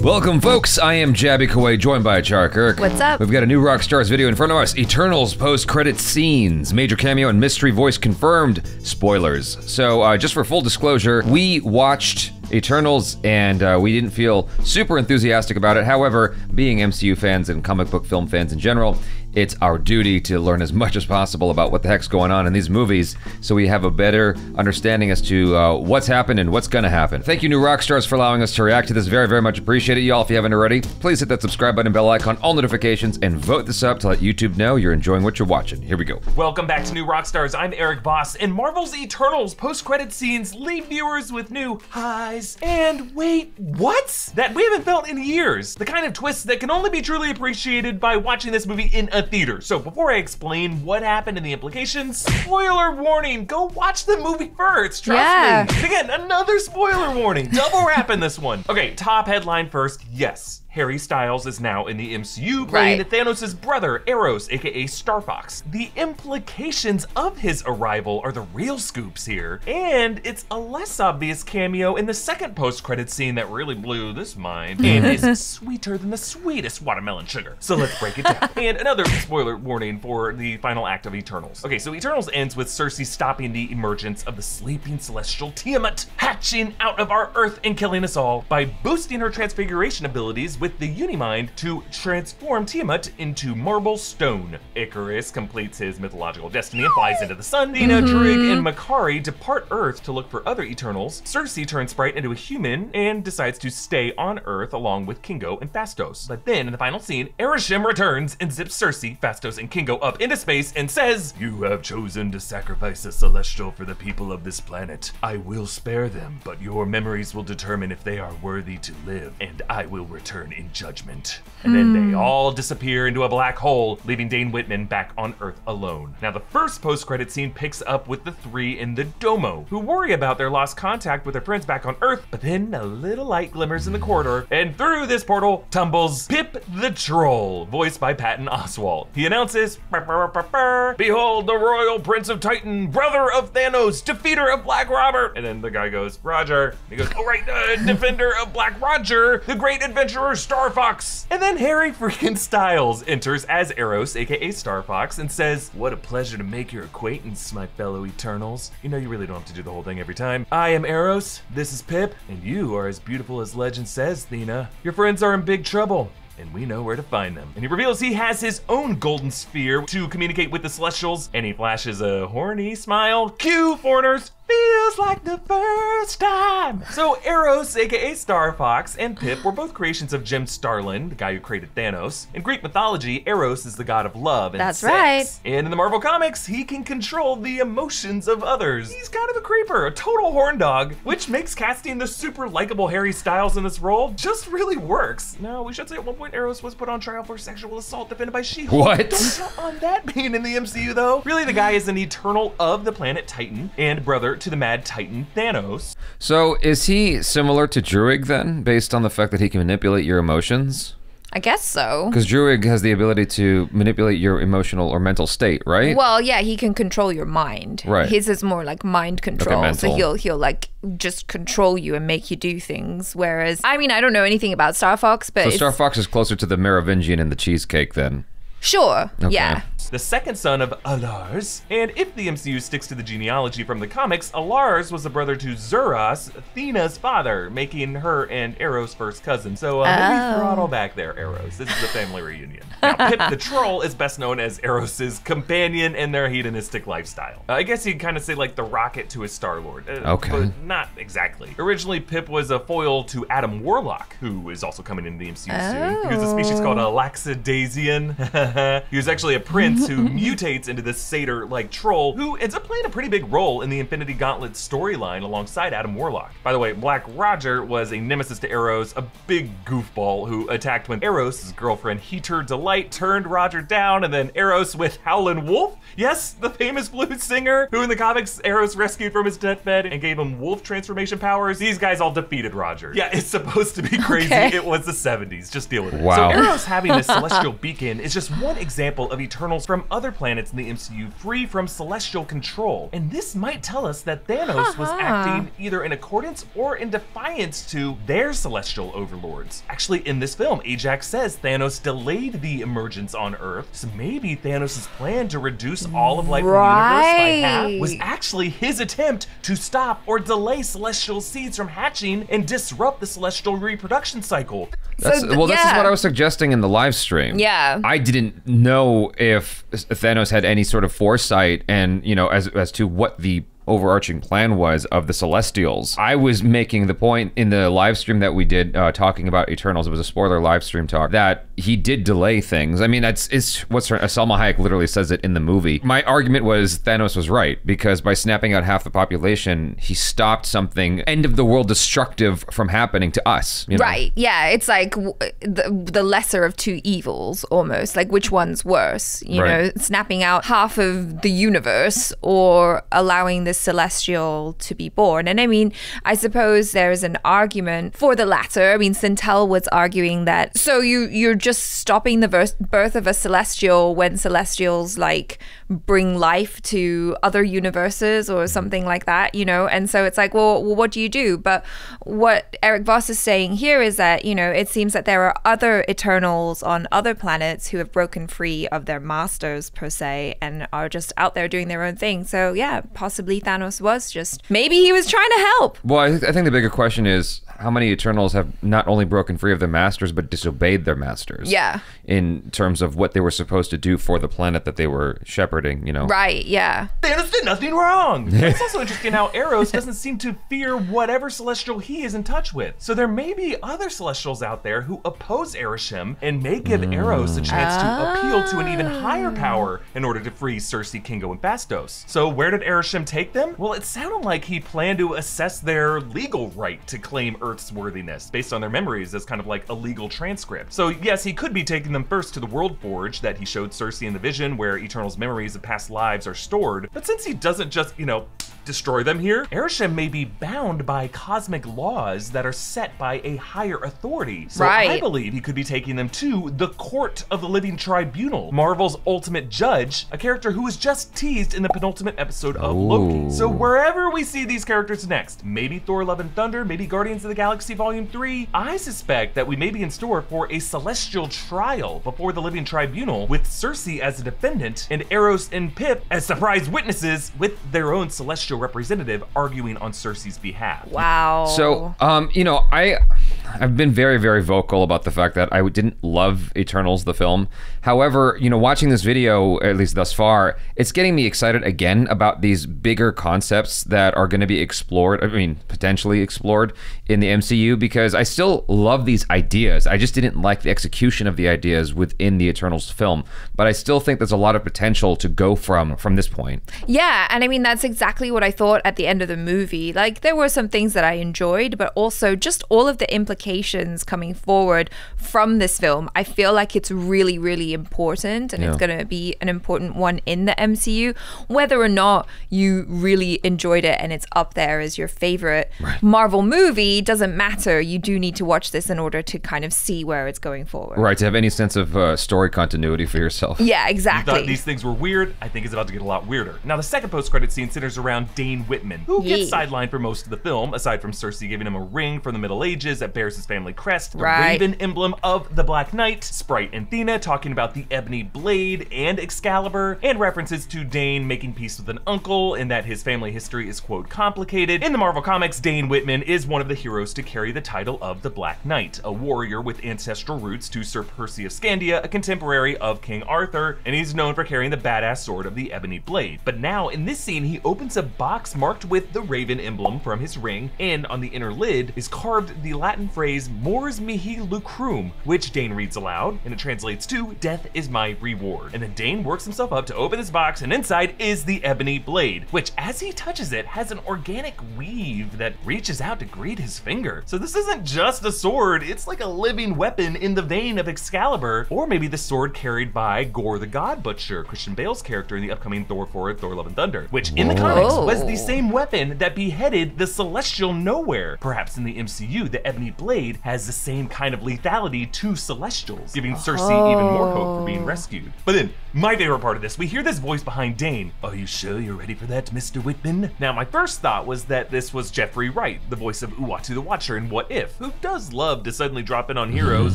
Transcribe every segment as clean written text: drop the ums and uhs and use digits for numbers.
Welcome, folks. I am Jaby Koay, joined by ACHARA KIRK. What's up? We've got a new Rockstars video in front of us. Eternals post-credit scenes. Major cameo and mystery voice confirmed. Spoilers. So, just for full disclosure, we watched Eternals and we didn't feel super enthusiastic about it. However, being MCU fans and comic book film fans in general, it's our duty to learn as much as possible about what the heck's going on in these movies so we have a better understanding as to what's happened and what's gonna happen. Thank you, new Rockstars, for allowing us to react to this. Very, very much appreciate it, y'all. If you haven't already, please hit that subscribe button, bell icon, all notifications, and vote this up to let YouTube know you're enjoying what you're watching. Here we go. Welcome back to New Rockstars. I'm Voss, and Marvel's Eternals post-credit scenes leave viewers with new highs and wait, what? That we haven't felt in years. The kind of twists that can only be truly appreciated by watching this movie in a theater. So before I explain what happened and the implications, spoiler warning, go watch the movie first, trust me. Again, another spoiler warning, double wrapping this one. Okay, top headline first, yes. Harry Styles is now in the MCU playing Thanos' brother, Eros, aka Star Fox. The implications of his arrival are the real scoops here, and it's a less obvious cameo in the second post-credit scene that really blew this mind, and is sweeter than the sweetest watermelon sugar. So let's break it down. And another spoiler warning for the final act of Eternals. Okay, so Eternals ends with Cersei stopping the emergence of the sleeping celestial Tiamat, hatching out of our Earth and killing us all by boosting her transfiguration abilities with the Unimind to transform Tiamat into marble stone. Icarus completes his mythological destiny and flies into the sun. Dina, Druig, and Makari depart Earth to look for other Eternals. Cersei turns Sprite into a human and decides to stay on Earth along with Kingo and Phastos. But then in the final scene, Ereshkigal returns and zips Cersei, Phastos, and Kingo up into space and says, "You have chosen to sacrifice a celestial for the people of this planet. I will spare them, but your memories will determine if they are worthy to live, and I will return in judgment." And then they all disappear into a black hole, leaving Dane Whitman back on Earth alone. Now the first post-credit scene picks up with the three in the Domo, who worry about their lost contact with their friends back on Earth, but then a little light glimmers in the corridor, and through this portal tumbles Pip the Troll, voiced by Patton Oswalt. He announces, "Behold the royal prince of Titan, brother of Thanos, defeater of Black Robert." And then the guy goes, "Roger." He goes, "Oh right, defender of Black Roger, the great adventurer Star Fox." And then Harry freaking Styles enters as Eros, aka Star Fox, and says, "What a pleasure to make your acquaintance, my fellow Eternals. You know you really don't have to do the whole thing every time. I am Eros, this is Pip, and you are as beautiful as legend says, Thena. Your friends are in big trouble, and we know where to find them." And he reveals he has his own golden sphere to communicate with the Celestials, and he flashes a horny smile. Cue, foreigners. Feels like the first time. So Eros, aka Star Fox, and Pip were both creations of Jim Starlin, the guy who created Thanos. In Greek mythology, Eros is the god of love and sex. That's right. And in the Marvel Comics, he can control the emotions of others. He's kind of a creeper, a total horn dog, which makes casting the super likable Harry Styles in this role just really works. Now, we should say at one point Eros was put on trial for sexual assault defended by She-Hulk. What? Don't count on that being in the MCU though. Really, the guy is an Eternal of the planet Titan and brother to the Mad Titan Thanos. So, is he similar to Druig then, based on the fact that he can manipulate your emotions? I guess so. Because Druig has the ability to manipulate your emotional or mental state, right? Well, yeah, he can control your mind. Right. His is more like mind control. Okay, so he'll like just control you and make you do things. Whereas, I mean, I don't know anything about Star Fox, but so Star Fox is closer to the Merovingian in the cheesecake then. Sure, Okay. yeah. The second son of Alars, and if the MCU sticks to the genealogy from the comics, Alars was the brother to Zuras, Athena's father, making her and Eros first cousin. So maybe throttle back there, Eros. This is a family reunion. Now, Pip the Troll is best known as Eros's companion in their hedonistic lifestyle. I guess you'd kind of say like the Rocket to his Star-Lord. Okay. But not exactly. Originally, Pip was a foil to Adam Warlock, who is also coming into the MCU soon. He was a species called a Laxidasian. He was actually a prince who mutates into this satyr-like troll who ends up playing a pretty big role in the Infinity Gauntlet storyline alongside Adam Warlock. By the way, Black Roger was a nemesis to Eros, a big goofball who attacked when Eros, his girlfriend Heater Delight, turned Roger down, and then Eros with Howlin' Wolf, yes, the famous blues singer, who in the comics Eros rescued from his deathbed and gave him wolf transformation powers. These guys all defeated Roger. Yeah, it's supposed to be crazy. Okay. It was the 70s. Just deal with it. Wow. So Eros having this celestial beacon is just one example of Eternals from other planets in the MCU free from celestial control. And this might tell us that Thanos was acting either in accordance or in defiance to their celestial overlords. Actually, in this film, Ajax says Thanos delayed the emergence on Earth, so maybe Thanos' plan to reduce all of life in the universe by half was actually his attempt to stop or delay celestial seeds from hatching and disrupt the celestial reproduction cycle. This is what I was suggesting in the live stream. Yeah. I didn't know if Thanos had any sort of foresight and, you know, as to what the overarching plan was of the Celestials. I was making the point in the live stream that we did talking about Eternals. It was a spoiler live stream talk that he did delay things. I mean, it's what's her, Salma Hayek literally says it in the movie. My argument was Thanos was right because by snapping out half the population, he stopped something end of the world destructive from happening to us. You know? Right. Yeah. It's like the lesser of two evils almost. Like which one's worse? You know, snapping out half of the universe or allowing the celestial to be born. And I mean, I suppose there is an argument for the latter. I mean, Sintel was arguing that, so you're just stopping the birth of a celestial when celestials like bring life to other universes or something like that, you know? And so it's like, well, what do you do? But what Eric Voss is saying here is that, you know, it seems that there are other Eternals on other planets who have broken free of their masters per se and are just out there doing their own thing. So yeah, possibly Thanos was just, maybe he was trying to help. Well, I think the bigger question is how many Eternals have not only broken free of their masters, but disobeyed their masters. Yeah. In terms of what they were supposed to do for the planet that they were shepherding, you know? Right, yeah. Thanos did nothing wrong. It's also interesting how Eros doesn't seem to fear whatever celestial he is in touch with. So there may be other celestials out there who oppose Ereshim and may give Eros a chance to appeal to an even higher power in order to free Cersei, Kingo, and Phastos. So where did Ereshim take them? Well, it sounded like he planned to assess their legal right to claim Earth's worthiness based on their memories as kind of like a legal transcript. So yes, he could be taking them first to the World Forge that he showed Cersei in the vision where Eternal's memories of past lives are stored. But since he doesn't just, you know, destroy them here, Ereshim may be bound by cosmic laws that are set by a higher authority. So I believe he could be taking them to the Court of the Living Tribunal, Marvel's ultimate judge, a character who was just teased in the penultimate episode of Loki. So wherever we see these characters next, maybe Thor Love and Thunder, maybe Guardians of the Galaxy Volume 3, I suspect that we may be in store for a celestial trial before the Living Tribunal with Cersei as a defendant and Eros and Pip as surprise witnesses with their own celestial representative arguing on Cersei's behalf. Wow. So, you know, I've been very, very vocal about the fact that I didn't love Eternals, the film. However, you know, watching this video, at least thus far, it's getting me excited again about these bigger concepts that are going to be explored, I mean, potentially explored in the MCU, because I still love these ideas. I just didn't like the execution of the ideas within the Eternals film, but I still think there's a lot of potential to go from this point. Yeah, and I mean, that's exactly what I thought at the end of the movie. Like, there were some things that I enjoyed, but also just all of the implications coming forward from this film. I feel like it's really, really important, and it's going to be an important one in the MCU. Whether or not you really enjoyed it and it's up there as your favorite Marvel movie doesn't matter. You do need to watch this in order to kind of see where it's going forward. Right, to have any sense of story continuity for yourself. Yeah, exactly. You thought these things were weird? I think it's about to get a lot weirder. Now, the second post-credit scene centers around Dane Whitman, who gets sidelined for most of the film, aside from Cersei giving him a ring from the Middle Ages that bears his family crest, the raven emblem of the Black Knight, Sprite and Thena talking about the ebony blade and Excalibur, and references to Dane making peace with an uncle and that his family history is, quote, complicated. In the Marvel Comics, Dane Whitman is one of the heroes to carry the title of the Black Knight, a warrior with ancestral roots to Sir Percy of Scandia, a contemporary of King Arthur, and he's known for carrying the badass sword of the ebony blade. But now, in this scene, he opens a box marked with the raven emblem from his ring, and on the inner lid is carved the Latin phrase Mors mihi lucrum, which Dane reads aloud, and it translates to, death is my reward. And then Dane works himself up to open this box, and inside is the ebony blade, which as he touches it has an organic weave that reaches out to greet his finger. So this isn't just a sword, it's like a living weapon in the vein of Excalibur, or maybe the sword carried by Gore the God Butcher, Christian Bale's character in the upcoming Thor 4, Thor Love and Thunder, which in the comics was the same weapon that beheaded the Celestial Nowhere. Perhaps in the MCU, the ebony blade Blade has the same kind of lethality to Celestials, giving Cersei even more hope for being rescued. But then, my favorite part of this, we hear this voice behind Dane. Are you sure you're ready for that, Mr. Whitman? Now, my first thought was that this was Jeffrey Wright, the voice of Uatu the Watcher in What If, who does love to suddenly drop in on heroes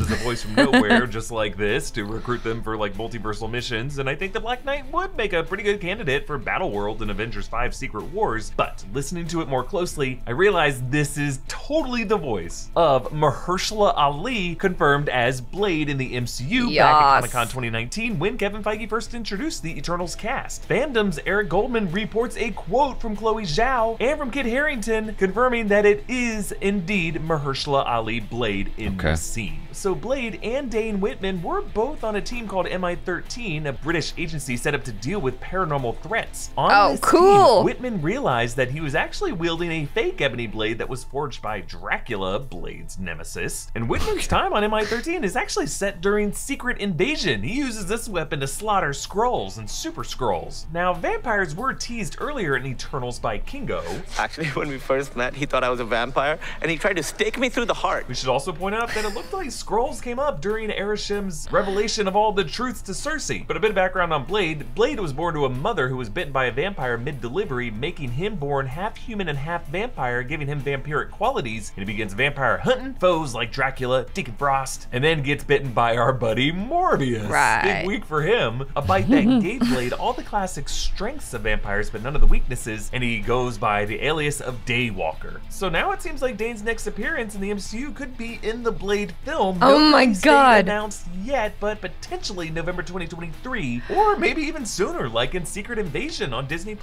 as a voice from nowhere, just like this, to recruit them for like multiversal missions, and I think the Black Knight would make a pretty good candidate for Battleworld and Avengers 5 Secret Wars, but listening to it more closely, I realized this is totally the voice of Mahershala Ali, confirmed as Blade in the MCU back at Comic-Con 2019 when Kevin Feige first introduced the Eternals cast. Fandom's Eric Goldman reports a quote from Chloe Zhao and from Kit Harington confirming that it is indeed Mahershala Ali Blade in the scene. So Blade and Dane Whitman were both on a team called MI13, a British agency set up to deal with paranormal threats. On this team, Whitman realized that he was actually wielding a fake ebony blade that was forged by Dracula, Blade's nemesis. And Whitman's time on MI13 is actually set during Secret Invasion. He uses this weapon to slaughter Skrulls and Super Skrulls. Now, vampires were teased earlier in Eternals by Kingo. Actually, when we first met, he thought I was a vampire, and he tried to stake me through the heart. We should also point out that it looked like Skrulls came up during Ereshim's revelation of all the truths to Cersei. But a bit of background on Blade. Blade was born to a mother who was bitten by a vampire mid-delivery, making him born half human and half vampire, giving him vampiric qualities, and he begins vampire hunting foes like Dracula, Deacon Frost, and then gets bitten by our buddy Morbius. Big week for him. A bite that gave Blade all the classic strengths of vampires, but none of the weaknesses, and he goes by the alias of Daywalker. So now it seems like Dane's next appearance in the MCU could be in the Blade film. Oh my God. Announced yet, but potentially November 2023, or maybe even sooner, like in Secret Invasion on Disney+.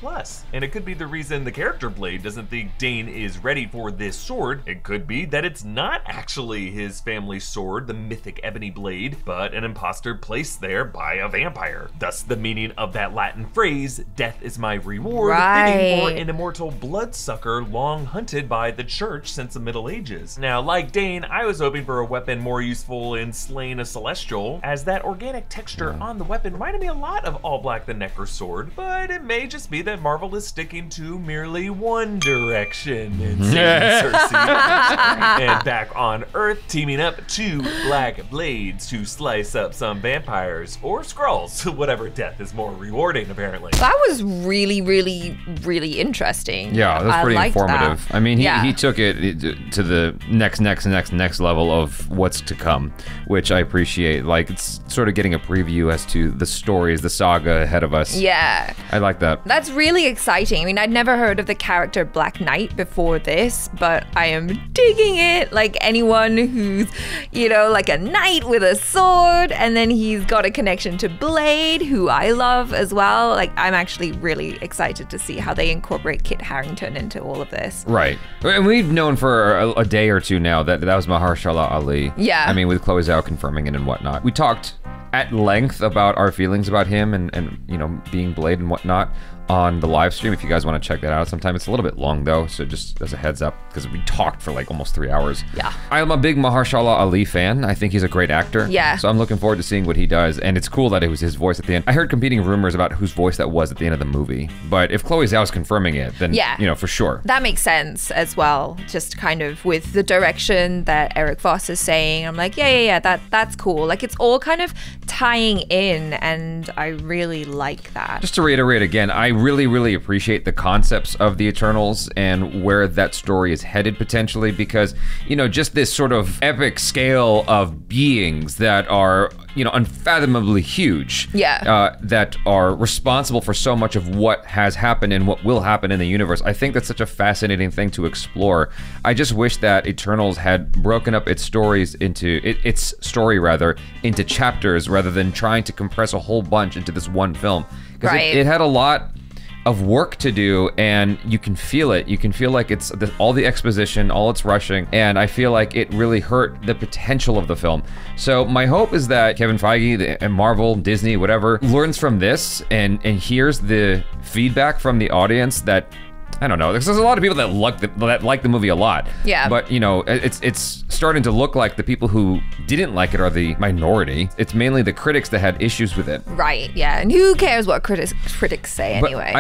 And it could be the reason the character Blade doesn't think Dane is ready for this sword. It could be that it's not actually his family's sword, the mythic ebony blade, but an imposter placed there by a vampire. Thus the meaning of that Latin phrase, death is my reward, fitting for an immortal bloodsucker long hunted by the church since the Middle Ages. Now, like Dane, I was hoping for a weapon more useful in slaying a Celestial, as that organic texture on the weapon reminded me a lot of All Black the Necro Sword, but it may just be that Marvel is sticking to merely one direction and saving Cersei. And back on Earth, teaming up two black blades to slice up some vampires or Skrulls, whatever death is more rewarding, apparently. That was really, really, really interesting. Yeah, that's pretty informative. I mean, he took it to the next level of what's to come, which I appreciate. Like, it's sort of getting a preview as to the stories, the saga ahead of us. Yeah. I like that. That's really exciting. I mean, I'd never heard of the character Black Knight before this, but I am digging it. Like anyone who's, you know, like a knight with a sword, and then he's got a connection to Blade, who I love as well. Like, I'm actually really excited to see how they incorporate Kit Harington into all of this. Right. And we've known for a day or two now that was Mahershala Ali. Yeah. I mean, with Chloe Zhao confirming it and whatnot. We talked at length about our feelings about him and you know, being Blade and whatnot on the live stream, if you guys want to check that out sometime. It's a little bit long though, so just as a heads up, because we talked for like almost 3 hours. Yeah. I'm a big Mahershala Ali fan. I think he's a great actor. Yeah. So I'm looking forward to seeing what he does, and it's cool that it was his voice at the end. I heard competing rumors about whose voice that was at the end of the movie, but if Chloe Zhao is confirming it, then you know, for sure. That makes sense as well, just kind of with the direction that Eric Voss is saying. I'm like, yeah, that's cool. Like, it's all kind of tying in, and I really like that. Just to reiterate again, I really appreciate the concepts of the Eternals and where that story is headed potentially, because, you know, just this sort of epic scale of beings that are, you know, unfathomably huge. Yeah. That are responsible for so much of what has happened and what will happen in the universe. I think that's such a fascinating thing to explore. I just wish that Eternals had broken up its stories into, its story rather, into chapters rather than trying to compress a whole bunch into this one film. Because it had a lot of work to do, and you can feel it. You can feel like it's all the exposition, all its rushing, and I feel like it really hurt the potential of the film. So my hope is that Kevin Feige and Marvel, Disney, whatever, learns from this and hears the feedback from the audience that I don't know. There's a lot of people that like the movie a lot. Yeah. But you know, it's starting to look like the people who didn't like it are the minority. It's mainly the critics that had issues with it. Right. Yeah. And who cares what critics say anyway? But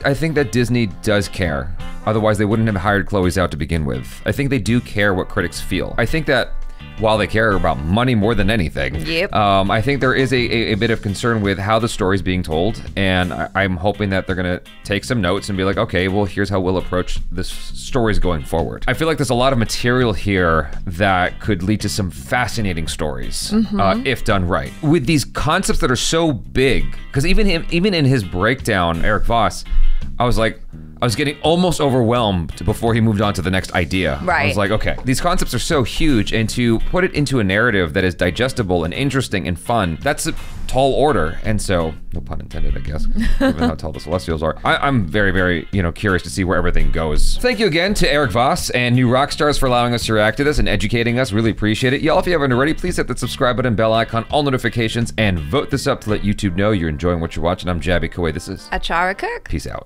I think that Disney does care. Otherwise, they wouldn't have hired Chloe Zhao to begin with. I think they do care what critics feel. I think that while they care about money more than anything, I think there is a bit of concern with how the story's being told, and I'm hoping that they're gonna take some notes and be like, okay, well, here's how we'll approach this stories going forward. I feel like there's a lot of material here that could lead to some fascinating stories, if done right. With these concepts that are so big, because even in his breakdown, Eric Voss, I was getting almost overwhelmed before he moved on to the next idea. Right. I was like, okay, these concepts are so huge, and to put it into a narrative that is digestible and interesting and fun, that's a tall order. And so, no pun intended, I guess, given how tall the Celestials are. I'm very, very, curious to see where everything goes. Thank you again to Eric Voss and New Rockstars for allowing us to react to this and educating us. Really appreciate it. Y'all, if you haven't already, please hit that subscribe button, bell icon, all notifications, and vote this up to let YouTube know you're enjoying what you're watching. I'm Jaby Koay. This is ACHARA KIRK. Peace out.